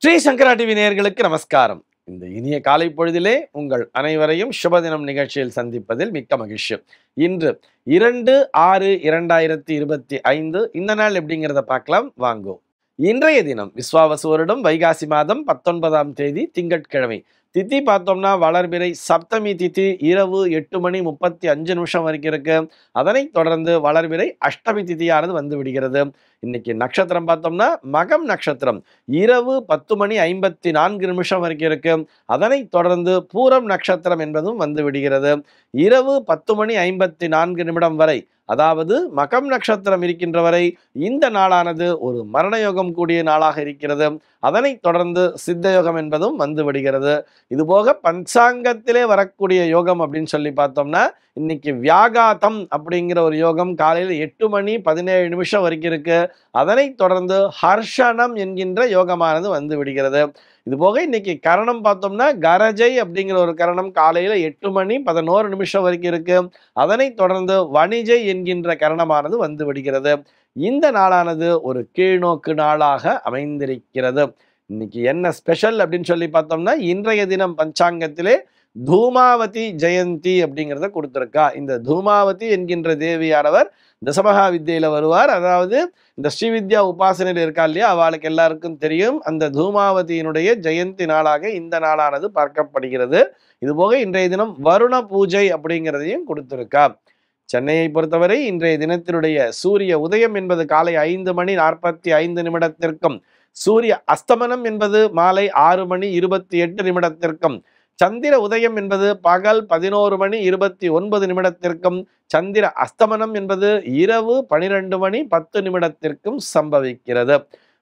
ஸ்ரீ சங்கரா TV நேயர்களுக்கு நமஸ்காரம். இந்த இனிய காலை பொழுதிலே உங்கள் அனைவரையும் சுபதினம் நிகழ்ச்சியில் சந்திப்பதில் மிக்க மகிழ்ச்சி. இன்று 2/6/2025 இந்த நாள் எப்படிங்கிறத பார்க்கலாம் வாங்கோ. இன்றைய தினம் விஸ்வாவசு வருடம் வைகாசி மாதம் 19ஆம் தேதி திங்கட்கிழமை. திதி பார்த்தோம்னா வளர்பிறை சப்தமி திதி இரவு 8:35 வரைக்கும் இருக்கு. அதனைத் தொடர்ந்து வளர்பிறை அஷ்டமி திதியானது வந்து விடுகிறது. இன்னைக்கு நட்சத்திரம் பார்த்தோம்னா மகம் நட்சத்திரம் இரவு 10:54 வரைக்கும் இருக்கு. அதனைத் தொடர்ந்து பூரம் நட்சத்திரம் என்பதும் வந்து விடுகிறது. இரவு 10:54 வரை, அதாவது மகம் நட்சத்திரம் இருக்கின்ற வரை இந்த நாளானது ஒரு மரணயோகம் கூடிய நாளாக இருக்கிறது. அதனைத் தொடர்ந்து சித்த யோகம் என்பதும் வந்து விடுகிறது. இதுபோக பஞ்சாங்கத்திலே வரக்கூடிய யோகம் அப்படின்னு சொல்லி பார்த்தோம்னா இன்னைக்கு வியாகாதம் அப்படிங்கிற ஒரு யோகம் காலையில் 8:17 வரைக்கும் இருக்கு. அதனைத் தொடர்ந்து ஹர்ஷனம் என்கின்ற யோகமானது வந்து விடுகிறது. இதுபோக இன்னைக்கு கரணம் பார்த்தோம்னா கரஜை அப்படிங்கிற ஒரு கரணம் காலையில 8:11 வரைக்கும் இருக்கு. அதனைத் தொடர்ந்து வணிஜை என்கின்ற கரணமானது வந்து விடுகிறது. இந்த நாளானது ஒரு கீழ்நோக்கு நாளாக அமைந்திருக்கிறது. இன்னைக்கு என்ன ஸ்பெஷல் அப்படின்னு சொல்லி பார்த்தோம்னா இன்றைய தினம் பஞ்சாங்கத்திலே தூமாவதி ஜெயந்தி அப்படிங்கிறத கொடுத்திருக்கா. இந்த தூமாவதி என்கின்ற தேவியானவர் தசமகா வித்தியில வருவார். அதாவது இந்த ஸ்ரீவித்யா உபாசனையில் இருக்கா இல்லையா, அவளுக்கு எல்லாருக்கும் தெரியும். அந்த தூமாவதியினுடைய ஜெயந்தி நாளாக இந்த நாளானது பார்க்கப்படுகிறது. இதுபோக இன்றைய தினம் வருண பூஜை அப்படிங்கிறதையும் கொடுத்திருக்கா. சென்னையை பொறுத்தவரை இன்றைய தினத்தினுடைய சூரிய உதயம் என்பது காலை 5:45 சூரிய அஸ்தமனம் என்பது மாலை 6:28 சந்திர உதயம் என்பது பகல் 11:29 சந்திர அஸ்தமனம் என்பது இரவு 12:10 சம்பவிக்கிறது.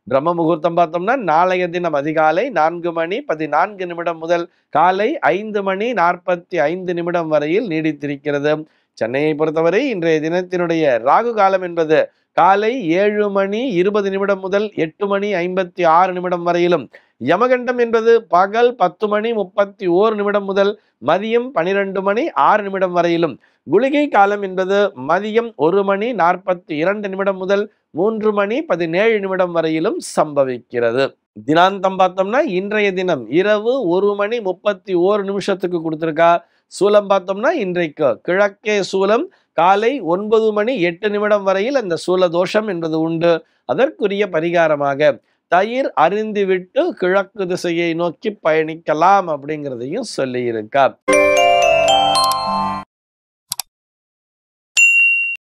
பிரம்ம முகூர்த்தம் பார்த்தோம்னா நாளைய தினம் அதிகாலை 4:14 முதல் காலை 5:45 வரையில் நீடித்திருக்கிறது. சென்னையை பொறுத்தவரை இன்றைய தினத்தினுடைய ராகு காலம் என்பது காலை 7:20 முதல் 8:56 வரையிலும், யமகண்டம் என்பது பகல் 10:31 முதல் மதியம் 12:06 வரையிலும், குளிகை காலம் என்பது மதியம் 1:42 முதல் 3:17 வரையிலும் சம்பவிக்கிறது. தினாந்தம் பார்த்தோம்னா இன்றைய தினம் இரவு 1:31 கொடுத்திருக்கா. சூலம் பார்த்தோம்னா இன்றைக்கு கிழக்கே சூலம் காலை 9:08 வரையில் அந்த சூல தோஷம் என்பது உண்டு. அதற்குரிய பரிகாரமாக தயிர் அருந்திவிட்டு கிழக்கு திசையை நோக்கி பயணிக்கலாம் அப்படிங்கிறதையும் சொல்லி இருக்கார்.